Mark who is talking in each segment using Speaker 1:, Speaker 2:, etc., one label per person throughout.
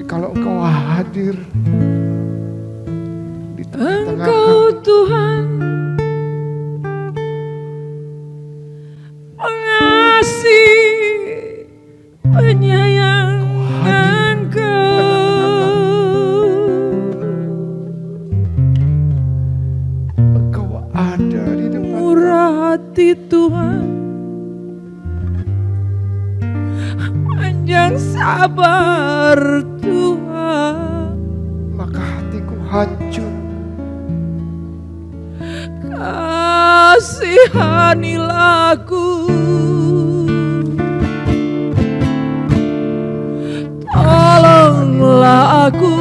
Speaker 1: kalau Engkau hadir di tengah-tengah
Speaker 2: Engkau
Speaker 1: kami.
Speaker 2: Tuhan pengasih penyayang Engkau.
Speaker 1: Engkau ada di depan kami.
Speaker 2: Murah hati Tuhan, panjang sabar Tuhan.
Speaker 1: Maka hatiku hancur.
Speaker 2: Kasihanilah aku, tolonglah aku.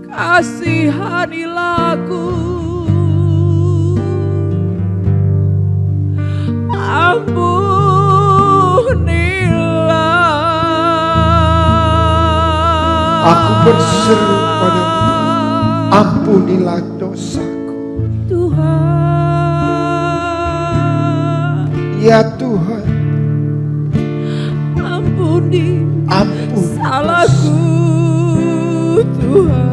Speaker 2: Kasihanilah aku, ampunilah.
Speaker 1: Aku berseru padamu, ampunilah dosaku.
Speaker 2: Tuhan,
Speaker 1: Ya Tuhan,
Speaker 2: ampuni
Speaker 1: ampuni
Speaker 2: salahku, Tuhan.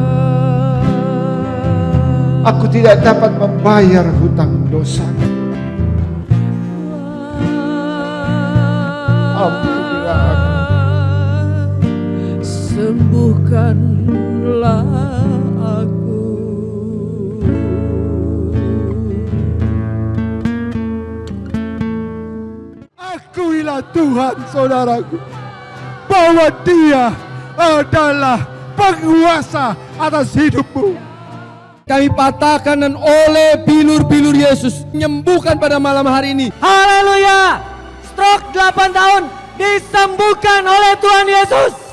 Speaker 1: Aku tidak dapat membayar hutang dosaku. Ampunilah aku.
Speaker 2: Sembuhkanlah aku.
Speaker 1: Akuilah Tuhan saudaraku, bahwa Dia adalah penguasa atas hidupmu.
Speaker 3: Kami patahkan dan oleh bilur-bilur Yesus menyembuhkan pada malam hari ini.
Speaker 4: Haleluya. Stroke 8 tahun disembuhkan oleh Tuhan Yesus.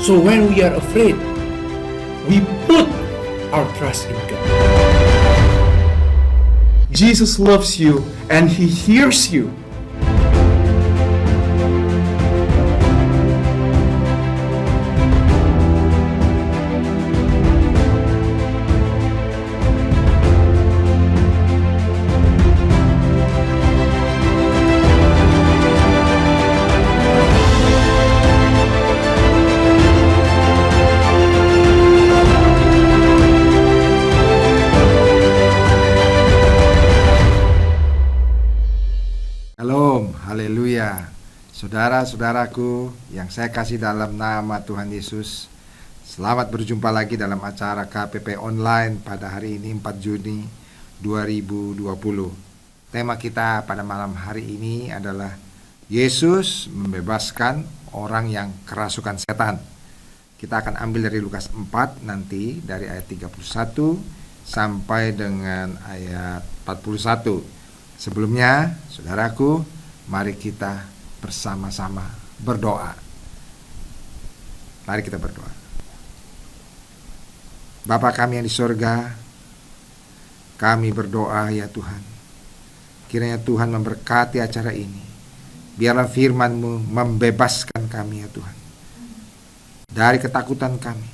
Speaker 5: So when we are afraid, we put our trust in God. Jesus loves you and He hears you.
Speaker 1: Shalom, haleluya. Saudara-saudaraku yang saya kasih dalam nama Tuhan Yesus, selamat berjumpa lagi dalam acara KPP Online pada hari ini 4 Juni 2020. Tema kita pada malam hari ini adalah Yesus membebaskan orang yang kerasukan setan. Kita akan ambil dari Lukas 4 nanti, dari ayat 31 sampai dengan ayat 41. Sebelumnya, saudaraku, mari kita bersama-sama berdoa. Mari kita berdoa. Bapa kami yang di sorga, kami berdoa ya Tuhan, kiranya Tuhan memberkati acara ini. Biarlah firman-Mu membebaskan kami ya Tuhan, dari ketakutan kami,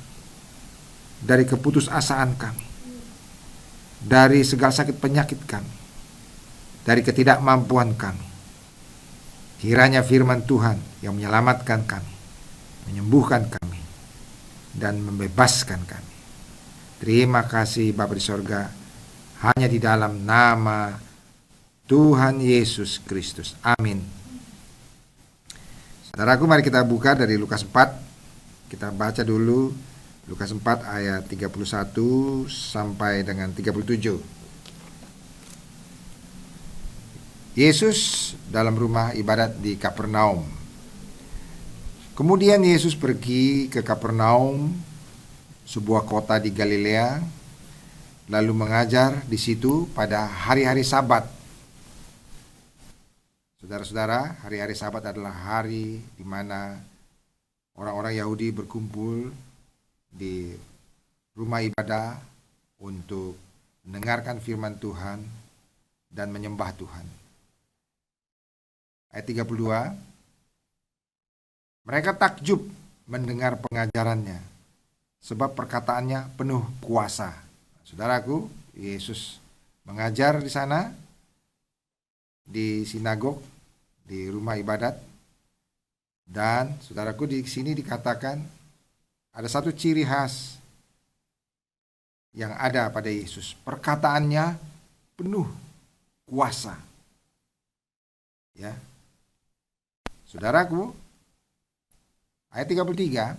Speaker 1: dari keputusasaan kami, dari segala sakit penyakit kami, dari ketidakmampuan kami. Kiranya firman Tuhan yang menyelamatkan kami, menyembuhkan kami, dan membebaskan kami. Terima kasih Bapa di sorga, hanya di dalam nama Tuhan Yesus Kristus. Amin. Saudaraku, mari kita buka dari Lukas 4. Kita baca dulu Lukas 4 ayat 31 sampai dengan 37. Yesus dalam rumah ibadat di Kapernaum. Kemudian Yesus pergi ke Kapernaum, sebuah kota di Galilea, lalu mengajar di situ pada hari-hari Sabat. Saudara-saudara, hari-hari Sabat adalah hari di mana orang-orang Yahudi berkumpul di rumah ibadah untuk mendengarkan firman Tuhan dan menyembah Tuhan. Ayat 32, mereka takjub mendengar pengajarannya, sebab perkataannya penuh kuasa. Saudaraku, Yesus mengajar di sana, di sinagog, di rumah ibadat. Dan saudaraku, di sini dikatakan ada satu ciri khas yang ada pada Yesus. Perkataannya penuh kuasa. Ya. Saudaraku, ayat 33,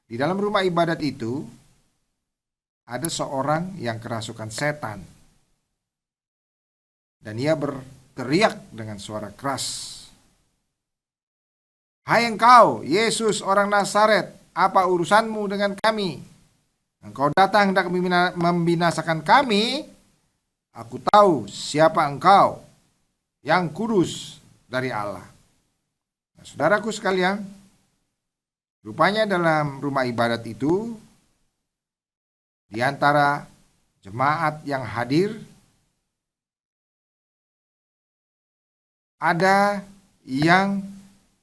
Speaker 1: di dalam rumah ibadat itu ada seorang yang kerasukan setan. Dan ia berteriak dengan suara keras, "Hai engkau, Yesus orang Nazaret, apa urusanmu dengan kami? Engkau datang hendak membinasakan kami. Aku tahu siapa engkau, yang kudus dari Allah." Nah, saudaraku sekalian, rupanya dalam rumah ibadat itu, di antara jemaat yang hadir, ada yang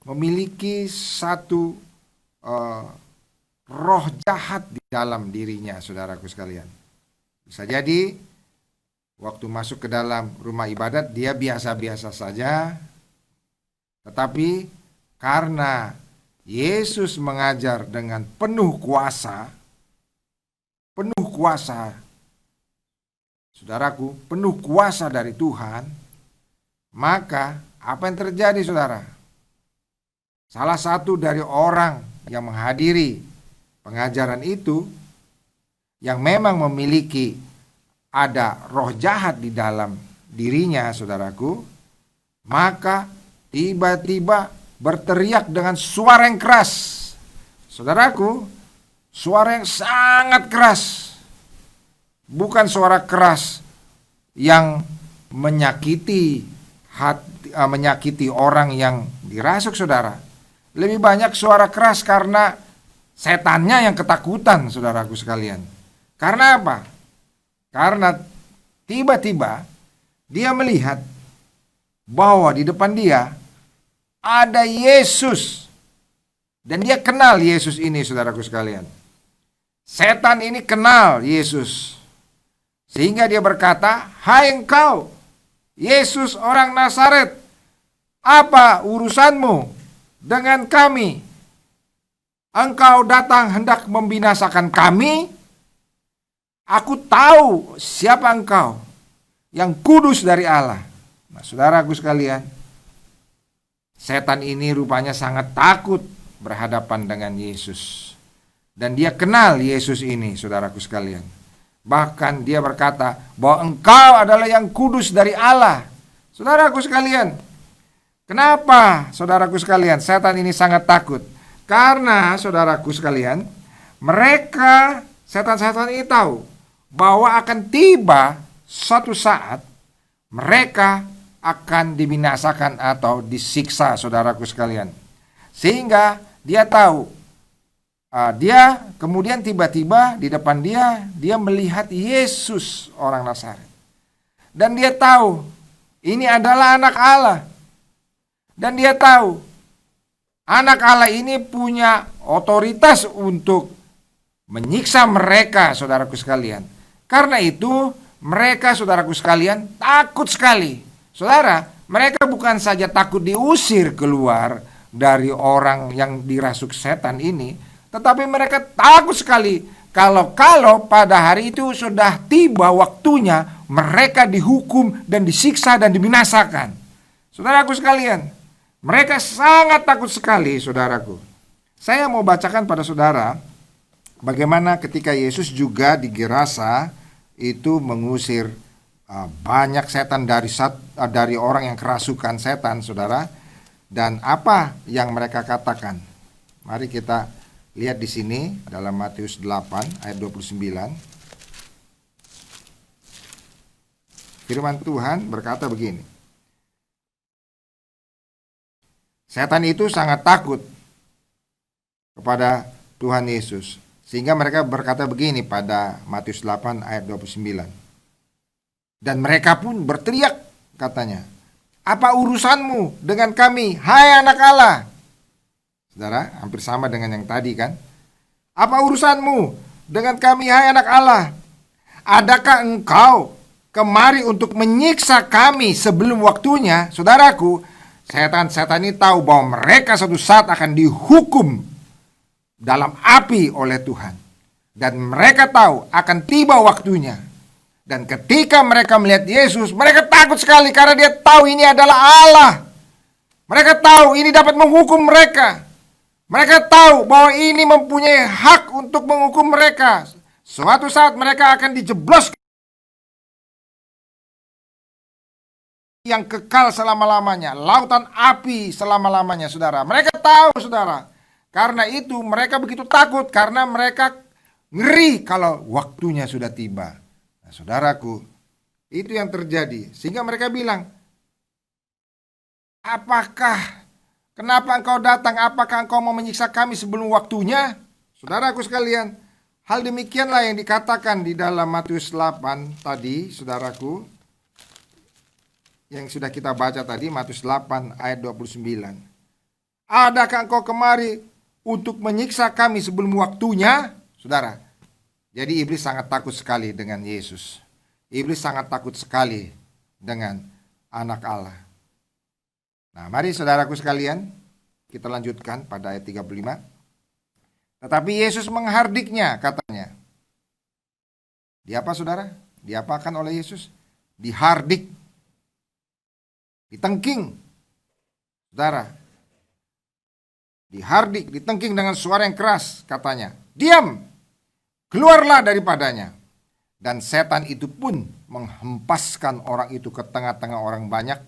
Speaker 1: memiliki satu roh jahat di dalam dirinya, saudaraku sekalian. Bisa jadi waktu masuk ke dalam rumah ibadat dia biasa-biasa saja, tetapi karena Yesus mengajar dengan penuh kuasa, saudaraku, penuh kuasa dari Tuhan, maka apa yang terjadi, saudara? Salah satu dari orang yang menghadiri pengajaran itu, yang memang memiliki ada roh jahat di dalam dirinya, saudaraku, maka tiba-tiba berteriak dengan suara yang keras. Saudaraku, suara yang sangat keras. Bukan suara keras yang menyakiti orang yang dirasuk, saudara. Lebih banyak suara keras karena setannya yang ketakutan, saudaraku sekalian. Karena apa? Karena tiba-tiba dia melihat bahwa di depan dia ada Yesus. Dan dia kenal Yesus ini, saudaraku sekalian. Setan ini kenal Yesus. Sehingga dia berkata, "Hai engkau, Yesus orang Nazaret, apa urusanmu dengan kami? Engkau datang hendak membinasakan kami? Aku tahu siapa engkau, yang kudus dari Allah." Nah, saudaraku sekalian, setan ini rupanya sangat takut berhadapan dengan Yesus. Dan dia kenal Yesus ini, saudaraku sekalian. Bahkan dia berkata bahwa engkau adalah yang kudus dari Allah. Saudaraku sekalian, kenapa saudaraku sekalian setan ini sangat takut? Karena saudaraku sekalian, mereka setan-setan ini tahu bahwa akan tiba suatu saat mereka akan dibinasakan atau disiksa, saudaraku sekalian. Sehingga dia tahu, dia kemudian tiba-tiba di depan dia melihat Yesus orang Nazaret. Dan dia tahu ini adalah anak Allah. Dan dia tahu anak Allah ini punya otoritas untuk menyiksa mereka, saudaraku sekalian. Karena itu mereka, saudaraku sekalian, takut sekali. Saudara, mereka bukan saja takut diusir keluar dari orang yang dirasuk setan ini, tetapi mereka takut sekali kalau pada hari itu sudah tiba waktunya mereka dihukum dan disiksa dan dibinasakan. Saudaraku sekalian, mereka sangat takut sekali, saudaraku. Saya mau bacakan pada saudara bagaimana ketika Yesus juga di Gerasa itu mengusir banyak setan dari orang yang kerasukan setan, saudara. Dan apa yang mereka katakan? Mari kita lihat di sini dalam Matius 8 ayat 29. Firman Tuhan berkata begini. Setan itu sangat takut kepada Tuhan Yesus, sehingga mereka berkata begini pada Matius 8 ayat 29. Dan mereka pun berteriak, katanya, apa urusanmu dengan kami, hai anak Allah? Saudara, hampir sama dengan yang tadi kan? Apa urusanmu dengan kami, hai anak Allah? Adakah engkau kemari untuk menyiksa kami sebelum waktunya? Saudaraku, setan-setan ini tahu bahwa mereka suatu saat akan dihukum dalam api oleh Tuhan. Dan mereka tahu akan tiba waktunya. Dan ketika mereka melihat Yesus, mereka takut sekali karena dia tahu ini adalah Allah. Mereka tahu ini dapat menghukum mereka. Mereka tahu bahwa ini mempunyai hak untuk menghukum mereka. Suatu saat mereka akan dijeblos yang kekal selama-lamanya, lautan api selama-lamanya, saudara. Mereka tahu, saudara. Karena itu mereka begitu takut karena mereka ngeri kalau waktunya sudah tiba. Nah, saudaraku, itu yang terjadi. Sehingga mereka bilang, kenapa engkau datang? Apakah engkau mau menyiksa kami sebelum waktunya? Saudaraku sekalian, hal demikianlah yang dikatakan di dalam Matius 8 tadi, saudaraku, yang sudah kita baca tadi, Matius 8 ayat 29. Adakah engkau kemari untuk menyiksa kami sebelum waktunya? Saudara, jadi iblis sangat takut sekali dengan Yesus. Iblis sangat takut sekali dengan anak Allah. Nah, mari saudaraku sekalian, kita lanjutkan pada ayat 35. Tetapi Yesus menghardiknya, katanya. Diapa, saudara? Diapakan oleh Yesus? Dihardik. Ditengking. Saudara. Dihardik, ditengking dengan suara yang keras, katanya. Diam! Keluarlah daripadanya. Dan setan itu pun menghempaskan orang itu ke tengah-tengah orang banyak,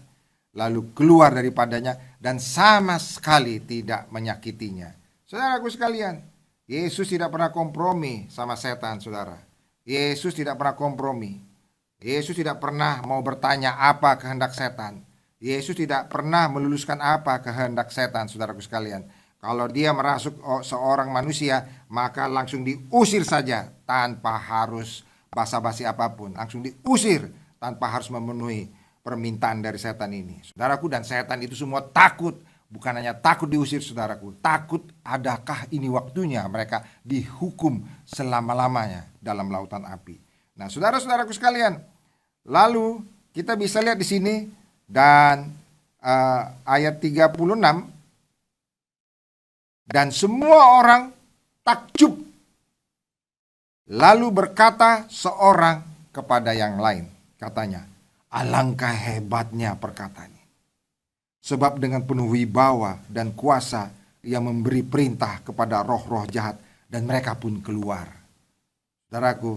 Speaker 1: lalu keluar daripadanya dan sama sekali tidak menyakitinya. Saudaraku sekalian, Yesus tidak pernah kompromi sama setan, saudara. Yesus tidak pernah kompromi. Yesus tidak pernah mau bertanya apa kehendak setan. Yesus tidak pernah meluluskan apa kehendak setan, saudaraku sekalian. Kalau dia merasuk seorang manusia, maka langsung diusir saja tanpa harus basa-basi apapun. Langsung diusir tanpa harus memenuhi permintaan dari setan ini. Saudaraku, dan setan itu semua takut. Bukan hanya takut diusir, saudaraku. Takut adakah ini waktunya mereka dihukum selama-lamanya dalam lautan api. Nah, saudara-saudaraku sekalian, lalu kita bisa lihat di sini dan ayat 36. Dan semua orang takjub. Lalu berkata seorang kepada yang lain. Katanya, alangkah hebatnya perkataannya. Sebab dengan penuh wibawa dan kuasa ia memberi perintah kepada roh-roh jahat. Dan mereka pun keluar. Saudaraku,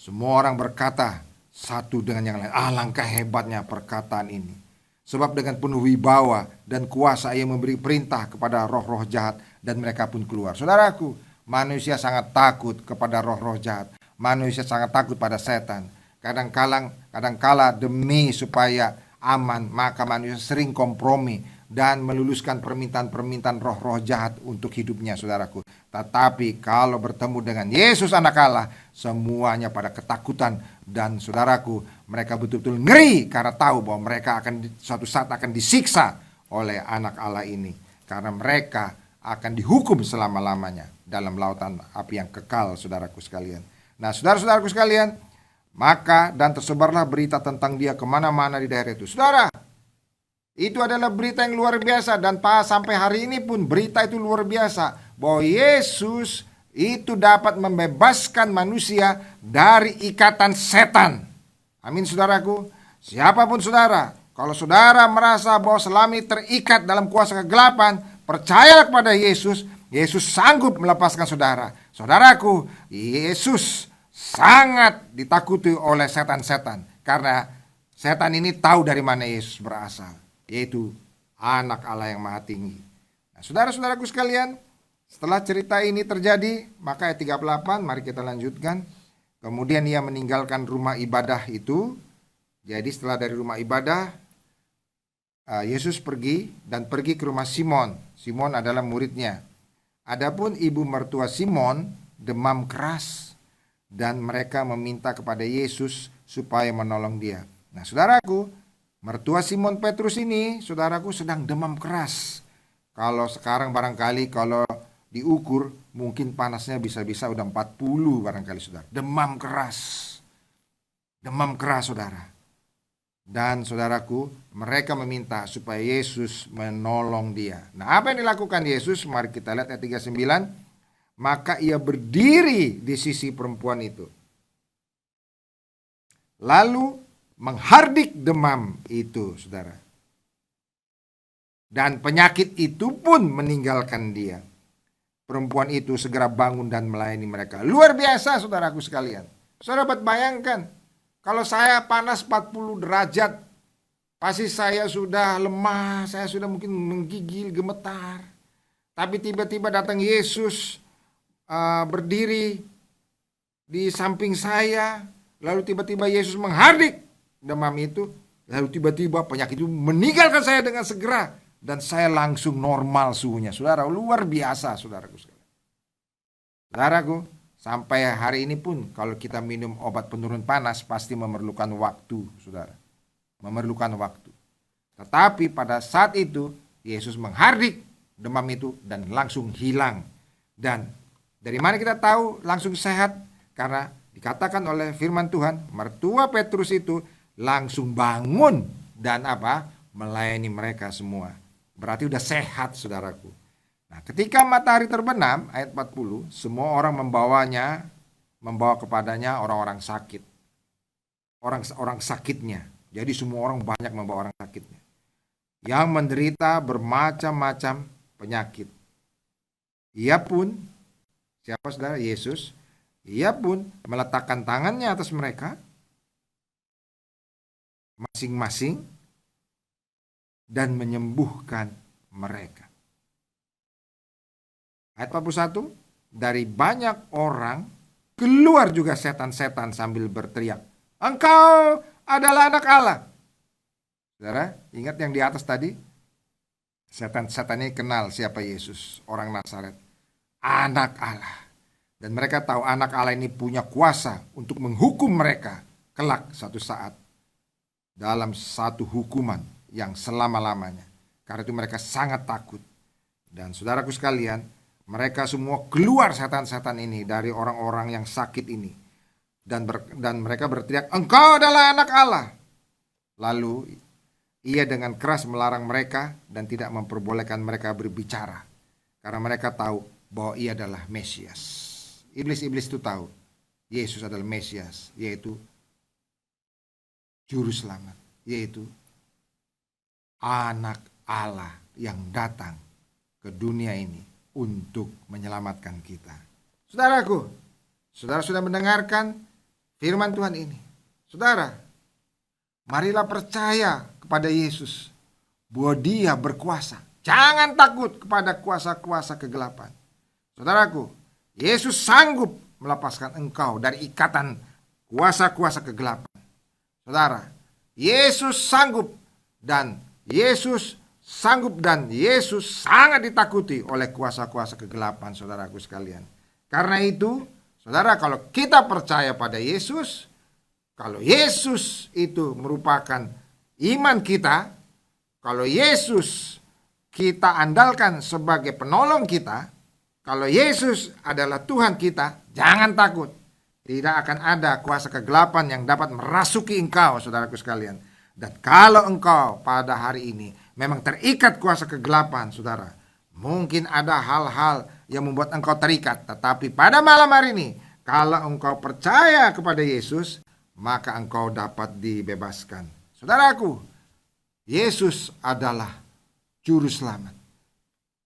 Speaker 1: Semua orang berkata satu dengan yang lain, alangkah hebatnya perkataan ini. Sebab dengan penuh wibawa dan kuasa ia memberi perintah kepada roh-roh jahat dan mereka pun keluar. Saudaraku, manusia sangat takut kepada roh-roh jahat. Manusia sangat takut pada setan. Kadang-kala demi supaya aman, maka manusia sering kompromi dan meluluskan permintaan-permintaan roh-roh jahat untuk hidupnya, saudaraku. Tetapi kalau bertemu dengan Yesus anak Allah, semuanya pada ketakutan. Dan saudaraku, mereka betul-betul ngeri karena tahu bahwa mereka akan suatu saat akan disiksa oleh anak Allah ini. Karena mereka akan dihukum selama-lamanya dalam lautan api yang kekal, saudaraku sekalian. Nah, saudara-saudaraku sekalian, maka dan tersebarlah berita tentang dia kemana-mana di daerah itu. Saudara, itu adalah berita yang luar biasa. Dan sampai hari ini pun berita itu luar biasa, bahwa Yesus itu dapat membebaskan manusia dari ikatan setan. Amin, saudaraku. Siapapun saudara, kalau saudara merasa bahwa selama ini terikat dalam kuasa kegelapan, percayalah kepada Yesus. Yesus sanggup melepaskan saudara. Saudaraku, Yesus sangat ditakuti oleh setan-setan, karena setan ini tahu dari mana Yesus berasal, yaitu anak Allah yang maha tinggi. Nah, saudara-saudaraku sekalian, setelah cerita ini terjadi, maka ayat 38, mari kita lanjutkan. Kemudian ia meninggalkan rumah ibadah itu. Jadi setelah dari rumah ibadah, Yesus pergi ke rumah Simon. Simon adalah muridnya. Adapun ibu mertua Simon demam keras, dan mereka meminta kepada Yesus supaya menolong dia. Nah, saudaraku, mertua Simon Petrus ini, saudaraku, sedang demam keras. Kalau sekarang barangkali kalau diukur mungkin panasnya bisa-bisa udah 40 barangkali, saudara. Demam keras saudara. Dan saudaraku, mereka meminta supaya Yesus menolong dia. Nah, apa yang dilakukan Yesus? Mari kita lihat ayat 39. Maka ia berdiri di sisi perempuan itu, lalu menghardik demam itu, saudara. Dan penyakit itu pun meninggalkan dia. Perempuan itu segera bangun dan melayani mereka. Luar biasa, saudaraku sekalian. Saudara dapat bayangkan, kalau saya panas 40 derajat, pasti saya sudah lemah, saya sudah mungkin menggigil, gemetar. Tapi tiba-tiba datang Yesus, berdiri di samping saya, lalu tiba-tiba Yesus menghardik demam itu, lalu tiba-tiba penyakit itu meninggalkan saya dengan segera. Dan saya langsung normal suhunya. Saudara, luar biasa, saudaraku sekalian. Saudaraku, sampai hari ini pun kalau kita minum obat penurun panas pasti memerlukan waktu, saudara. Memerlukan waktu. Tetapi pada saat itu Yesus menghardik demam itu dan langsung hilang. Dan dari mana kita tahu langsung sehat? Karena dikatakan oleh firman Tuhan, mertua Petrus itu langsung bangun dan melayani mereka semua. Berarti udah sehat, saudaraku. Nah, ketika matahari terbenam, ayat 40, semua orang membawa kepadanya orang-orang sakit. Orang sakitnya. Jadi semua orang banyak membawa orang sakitnya, yang menderita bermacam-macam penyakit. Ia pun, siapa saudara? Yesus. Ia pun meletakkan tangannya atas mereka masing-masing dan menyembuhkan mereka. Ayat 41, dari banyak orang keluar juga setan-setan sambil berteriak, "Engkau adalah anak Allah." Saudara, ingat yang di atas tadi? Setan-setan ini kenal siapa Yesus, orang Nazaret, anak Allah. Dan mereka tahu anak Allah ini punya kuasa untuk menghukum mereka kelak satu saat dalam satu hukuman yang selama-lamanya. Karena itu mereka sangat takut. Dan saudaraku sekalian, mereka semua keluar setan-setan ini dari orang-orang yang sakit ini. Dan mereka berteriak, "Engkau adalah anak Allah." Lalu ia dengan keras melarang mereka dan tidak memperbolehkan mereka berbicara. Karena mereka tahu bahwa ia adalah Mesias. Iblis-iblis itu tahu Yesus adalah Mesias, yaitu Juru Selamat, yaitu anak Allah yang datang ke dunia ini untuk menyelamatkan kita. Saudaraku, saudara sudah mendengarkan firman Tuhan ini. Saudara, marilah percaya kepada Yesus bahwa Dia berkuasa. Jangan takut kepada kuasa-kuasa kegelapan. Saudaraku, Yesus sanggup melepaskan engkau dari ikatan kuasa-kuasa kegelapan. Saudara, Yesus sanggup dan Yesus sangat ditakuti oleh kuasa-kuasa kegelapan, saudaraku sekalian. Karena itu, saudara, kalau kita percaya pada Yesus, kalau Yesus itu merupakan iman kita, kalau Yesus kita andalkan sebagai penolong kita, kalau Yesus adalah Tuhan kita, jangan takut. Tidak akan ada kuasa kegelapan yang dapat merasuki engkau, saudaraku sekalian. Dan kalau engkau pada hari ini memang terikat kuasa kegelapan, saudara, mungkin ada hal-hal yang membuat engkau terikat. Tetapi pada malam hari ini, kalau engkau percaya kepada Yesus, maka engkau dapat dibebaskan. Saudaraku, Yesus adalah Juru Selamat.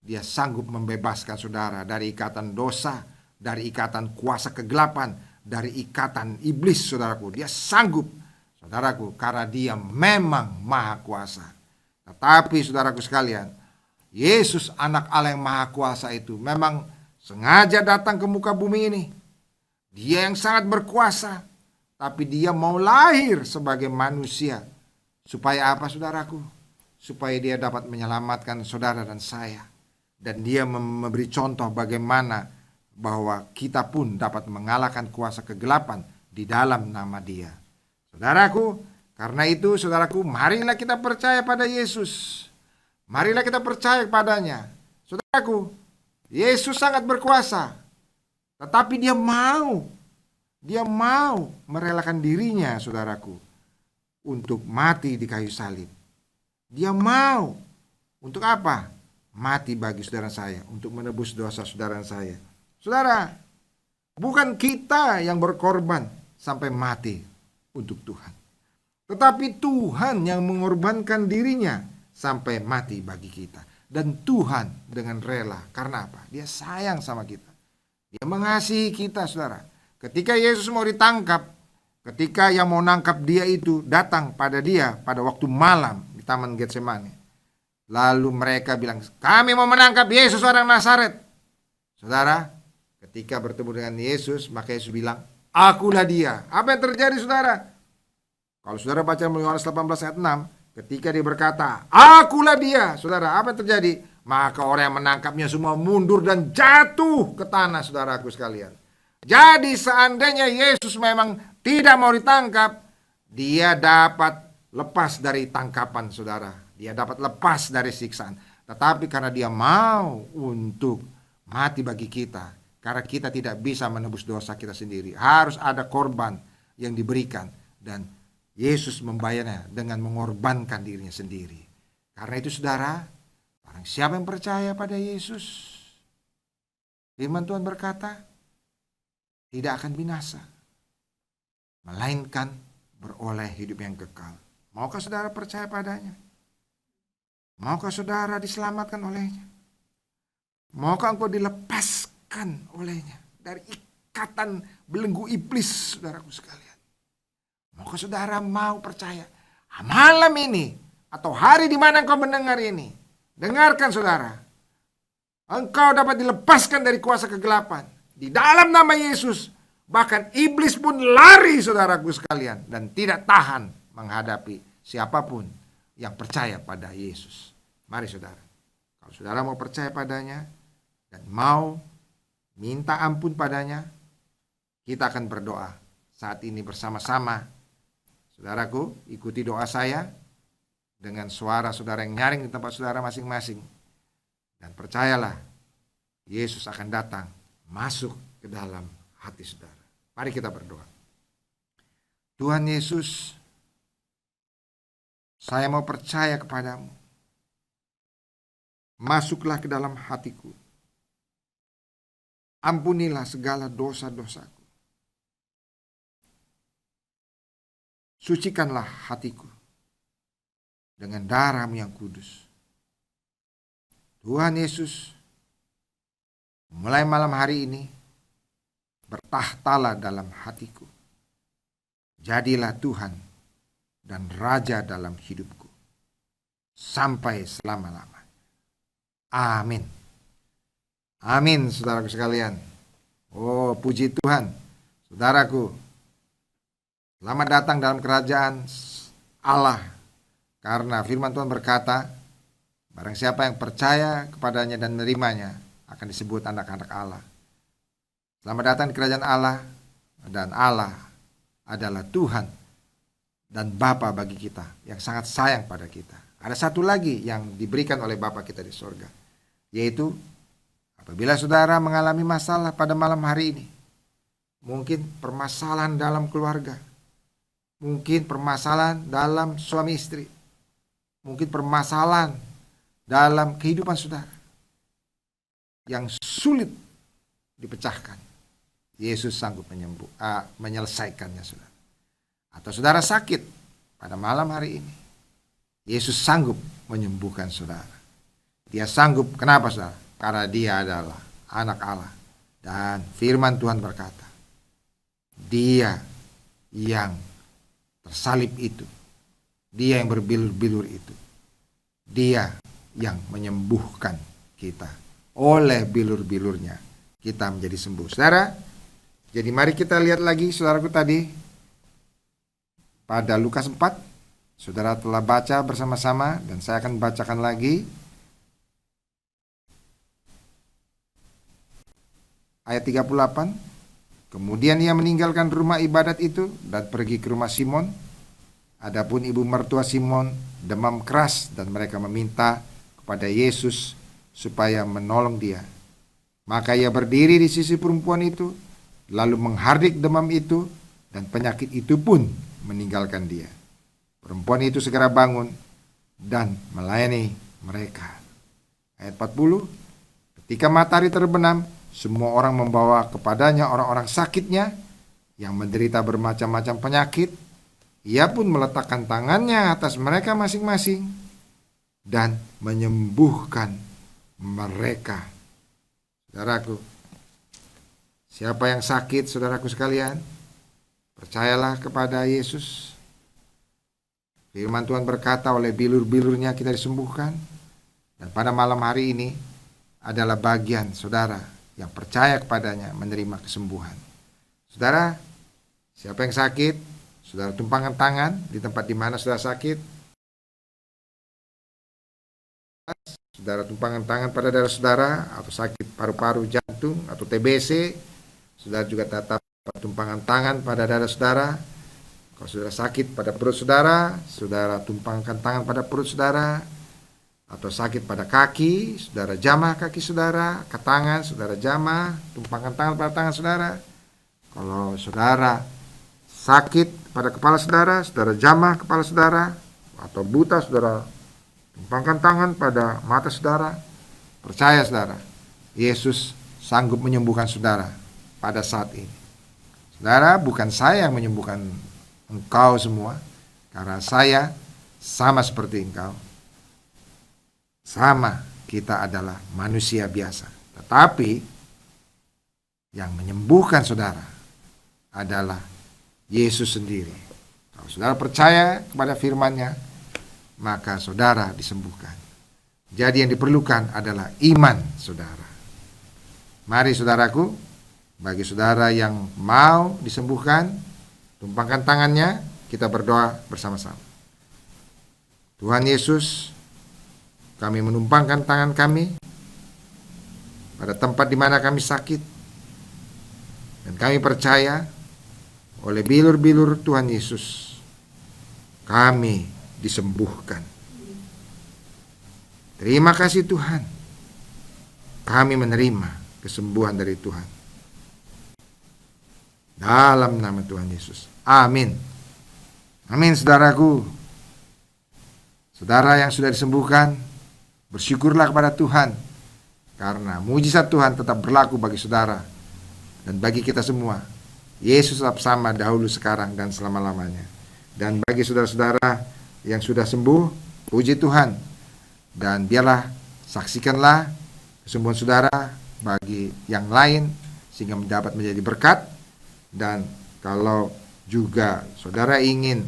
Speaker 1: Dia sanggup membebaskan saudara dari ikatan dosa, dari ikatan kuasa kegelapan, dari ikatan iblis, saudaraku. Dia sanggup, saudaraku, karena Dia memang Maha Kuasa. Tetapi saudaraku sekalian, Yesus anak Allah yang Maha Kuasa itu memang sengaja datang ke muka bumi ini. Dia yang sangat berkuasa, tapi Dia mau lahir sebagai manusia. Supaya apa, saudaraku? Supaya Dia dapat menyelamatkan saudara dan saya. Dan Dia memberi contoh bagaimana bahwa kita pun dapat mengalahkan kuasa kegelapan di dalam nama Dia. Saudaraku, karena itu saudaraku, marilah kita percaya pada Yesus. Marilah kita percaya padanya. Saudaraku, Yesus sangat berkuasa. Tetapi Dia mau merelakan dirinya, saudaraku, untuk mati di kayu salib. Dia mau. Untuk apa? Mati bagi saudara saya, untuk menebus dosa saudara saya. Saudara, bukan kita yang berkorban sampai mati untuk Tuhan. Tetapi Tuhan yang mengorbankan dirinya sampai mati bagi kita. Dan Tuhan dengan rela. Karena apa? Dia sayang sama kita. Dia mengasihi kita, saudara. Ketika Yesus mau ditangkap, ketika yang mau nangkap Dia itu datang pada Dia pada waktu malam di Taman Getsemani. Lalu mereka bilang, kami mau menangkap Yesus orang Nazaret. Saudara, ketika bertemu dengan Yesus, maka Yesus bilang, akulah Dia. Apa yang terjadi, saudara? Kalau saudara baca Yohanes 18 ayat 6, ketika Dia berkata, akulah Dia. Saudara, apa yang terjadi? Maka orang yang menangkapnya semua mundur dan jatuh ke tanah, saudaraku sekalian. Jadi seandainya Yesus memang tidak mau ditangkap, Dia dapat lepas dari tangkapan, saudara. Dia dapat lepas dari siksaan. Tetapi karena Dia mau untuk mati bagi kita, karena kita tidak bisa menebus dosa kita sendiri, harus ada korban yang diberikan. Dan Yesus membayarnya dengan mengorbankan dirinya sendiri. Karena itu saudara, barang siapa yang percaya pada Yesus, firman Tuhan berkata, tidak akan binasa, melainkan beroleh hidup yang kekal. Maukah saudara percaya padanya? Maukah saudara diselamatkan olehnya? Maukah engkau dilepaskan olehnya dari ikatan belenggu iblis, saudaraku sekalian? Maukah saudara mau percaya? Malam ini atau hari di mana engkau mendengar ini, dengarkan saudara. Engkau dapat dilepaskan dari kuasa kegelapan di dalam nama Yesus. Bahkan iblis pun lari, saudaraku sekalian, dan tidak tahan menghadapi siapapun yang percaya pada Yesus. Mari saudara, kalau saudara mau percaya padanya dan mau minta ampun padanya, kita akan berdoa saat ini bersama-sama. Saudaraku, ikuti doa saya dengan suara saudara yang nyaring di tempat saudara masing-masing. Dan percayalah, Yesus akan datang masuk ke dalam hati saudara. Mari kita berdoa. Tuhan Yesus, saya mau percaya kepadamu. Masuklah ke dalam hatiku. Ampunilah segala dosa-dosaku. Sucikanlah hatiku dengan darah-Mu yang kudus. Tuhan Yesus, mulai malam hari ini, bertahtalah dalam hatiku. jadilah Tuhan dan Raja dalam hidupku sampai selama-lama. Amin. Amin, saudaraku sekalian. Oh, puji Tuhan. Saudaraku, selamat datang dalam kerajaan Allah. Karena firman Tuhan berkata, barang siapa yang percaya kepadanya dan menerimanya akan disebut anak-anak Allah. Selamat datang di kerajaan Allah, dan Allah adalah Tuhan dan Bapa bagi kita yang sangat sayang pada kita. Ada satu lagi yang diberikan oleh Bapa kita di sorga, yaitu apabila saudara mengalami masalah pada malam hari ini, mungkin permasalahan dalam keluarga, mungkin permasalahan dalam suami istri, mungkin permasalahan dalam kehidupan saudara yang sulit dipecahkan, Yesus sanggup menyelesaikannya, saudara. Atau saudara sakit pada malam hari ini, Yesus sanggup menyembuhkan saudara. Dia sanggup, kenapa saudara? Karena dia adalah anak Allah. Dan firman Tuhan berkata, dia yang tersalib itu, dia yang berbilur-bilur itu, dia yang menyembuhkan kita. Oleh bilur-bilurnya kita menjadi sembuh. Saudara, jadi mari kita lihat lagi saudaraku tadi pada Lukas 4. Saudara telah baca bersama-sama dan saya akan bacakan lagi. Ayat 38. Kemudian ia meninggalkan rumah ibadat itu dan pergi ke rumah Simon. Adapun ibu mertua Simon demam keras dan mereka meminta kepada Yesus supaya menolong dia. Maka ia berdiri di sisi perempuan itu, lalu menghardik demam itu, dan penyakit itu pun meninggalkan dia. Perempuan itu segera bangun dan melayani mereka. Ayat 40. Ketika matahari terbenam, semua orang membawa kepadanya orang-orang sakitnya yang menderita bermacam-macam penyakit. Ia pun meletakkan tangannya atas mereka masing-masing dan menyembuhkan mereka. Saudaraku, siapa yang sakit, saudaraku sekalian, percayalah kepada Yesus. Firman Tuhan berkata, oleh bilur-bilurnya kita disembuhkan. Dan pada malam hari ini adalah bagian saudara yang percaya kepadanya menerima kesembuhan. Saudara, siapa yang sakit, saudara tumpangkan tangan di tempat di mana saudara sakit. Saudara tumpangkan tangan pada darah saudara, atau sakit paru-paru, jantung, atau TBC. Saudara juga tetap tumpangkan tangan pada darah saudara. Kalau saudara sakit pada perut saudara, saudara tumpangkan tangan pada perut saudara. Atau sakit pada kaki, saudara jamah kaki saudara. Ke tangan, saudara jamah, tumpangkan tangan pada tangan saudara. Kalau saudara sakit pada kepala saudara, saudara jamah kepala saudara. Atau buta, saudara tumpangkan tangan pada mata saudara. Percaya saudara, Yesus sanggup menyembuhkan saudara pada saat ini. Saudara, bukan saya yang menyembuhkan engkau semua, karena saya sama seperti engkau. Sama, kita adalah manusia biasa. Tetapi yang menyembuhkan saudara adalah Yesus sendiri. Kalau saudara percaya kepada firman-Nya, maka saudara disembuhkan. Jadi yang diperlukan adalah iman saudara. Mari saudaraku, bagi saudara yang mau disembuhkan, tumpangkan tangannya, kita berdoa bersama-sama. Tuhan Yesus, kami menumpangkan tangan kami pada tempat di mana kami sakit. Dan kami percaya oleh bilur-bilur Tuhan Yesus, kami disembuhkan. Terima kasih Tuhan. Kami menerima kesembuhan dari Tuhan. Dalam nama Tuhan Yesus. Amin. Amin saudaraku. Saudara yang sudah disembuhkan, bersyukurlah kepada Tuhan. Karena mujizat Tuhan tetap berlaku bagi saudara. Dan bagi kita semua. Yesus tetap sama dahulu, sekarang, dan selama-lamanya. Dan bagi saudara-saudara yang sudah sembuh, puji Tuhan. Dan biarlah saksikanlah kesembuhan saudara bagi yang lain, sehingga dapat menjadi berkat. Dan kalau juga saudara ingin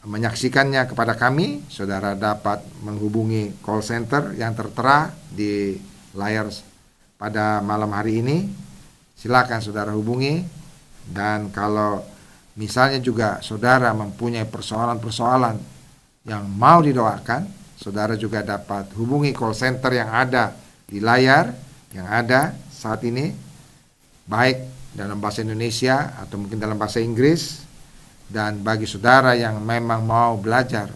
Speaker 1: menyaksikannya kepada kami, saudara dapat menghubungi call center yang tertera di layar pada malam hari ini. Silakan saudara hubungi. Dan kalau misalnya juga saudara mempunyai persoalan-persoalan yang mau didoakan, saudara juga dapat hubungi call center yang ada di layar yang ada saat ini, baik dalam bahasa Indonesia atau mungkin dalam bahasa Inggris. Dan bagi saudara yang memang mau belajar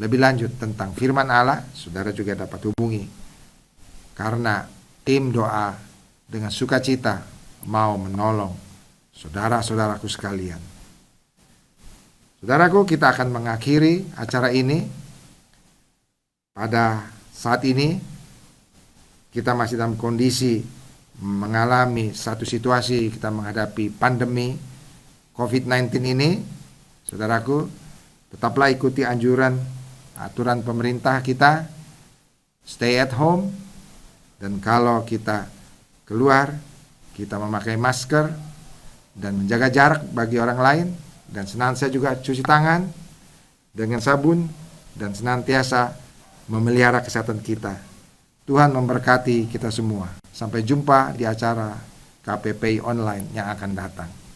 Speaker 1: lebih lanjut tentang firman Allah, saudara juga dapat hubungi, karena tim doa dengan sukacita mau menolong saudara-saudaraku sekalian. Saudaraku, kita akan mengakhiri acara ini. Pada saat ini kita masih dalam kondisi mengalami satu situasi, kita menghadapi pandemi COVID-19 ini. Saudaraku, tetaplah ikuti anjuran aturan pemerintah kita, stay at home, dan kalau kita keluar, kita memakai masker dan menjaga jarak bagi orang lain, dan senantiasa juga cuci tangan dengan sabun, dan senantiasa memelihara kesehatan kita. Tuhan memberkati kita semua. Sampai jumpa di acara KPPI online yang akan datang.